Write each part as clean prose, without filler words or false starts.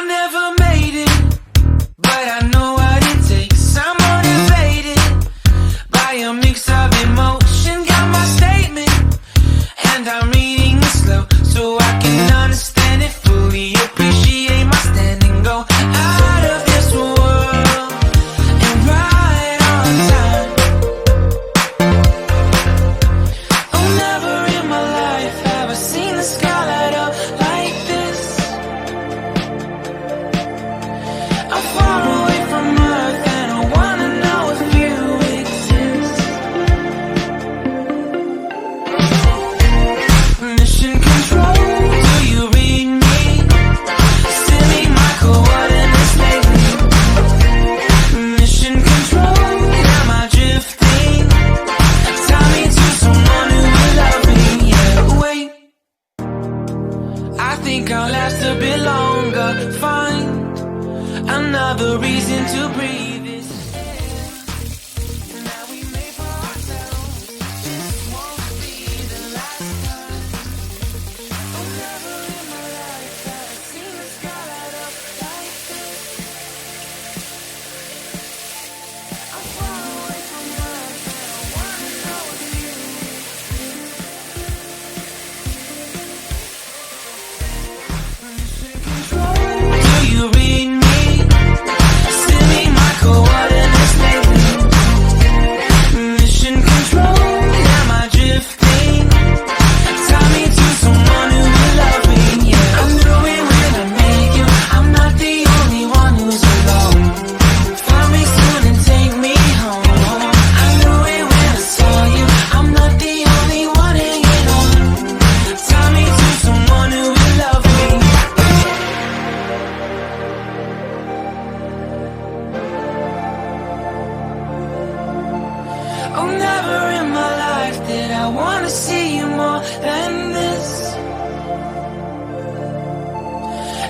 never made it, but I know what it takes. I'm motivated by a mix of emotion. Got my statement, and I'm reading it slow so I can understand it fully. Appreciate my stand and go out of this world and right on time. Oh, never in my life have I seen the sky light up like this. I'm far away from Earth and I wanna know if you exist. Mission control, do you read me? Send me my coordinates lately. Mission control, am I drifting? Tie me to someone who will love me. Yeah, wait, I think I'll last a bit longer. Find another reason to breathe this air. Now we made for ourselves. This won't be the last time. Oh, never in my life have I seen the sky light up like this. I'm far away from Earth and I wanna know if you exist. Mission control, do you read me? Send me my coordinates lately. Mission control, am I drifting? Tie me to someone who will love me. Yeah, I knew it when I met you. I'm not the only one who's alone. Find me soon and take me home. I knew it when I saw you. I'm not the only one hanging on. Tie me to someone who will love me. Oh, never in my life did I wanna see you more than this.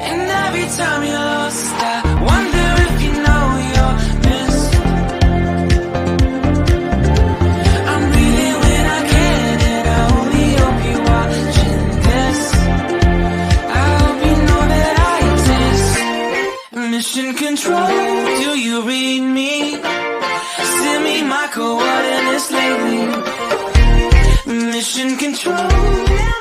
And every time you're lost, I wonder if you know you're missed. I'm breathing when I can, and I only hope you're watching this. I hope you know that I exist. Mission control, do you read me? Send me my coordinates lately. Mission control.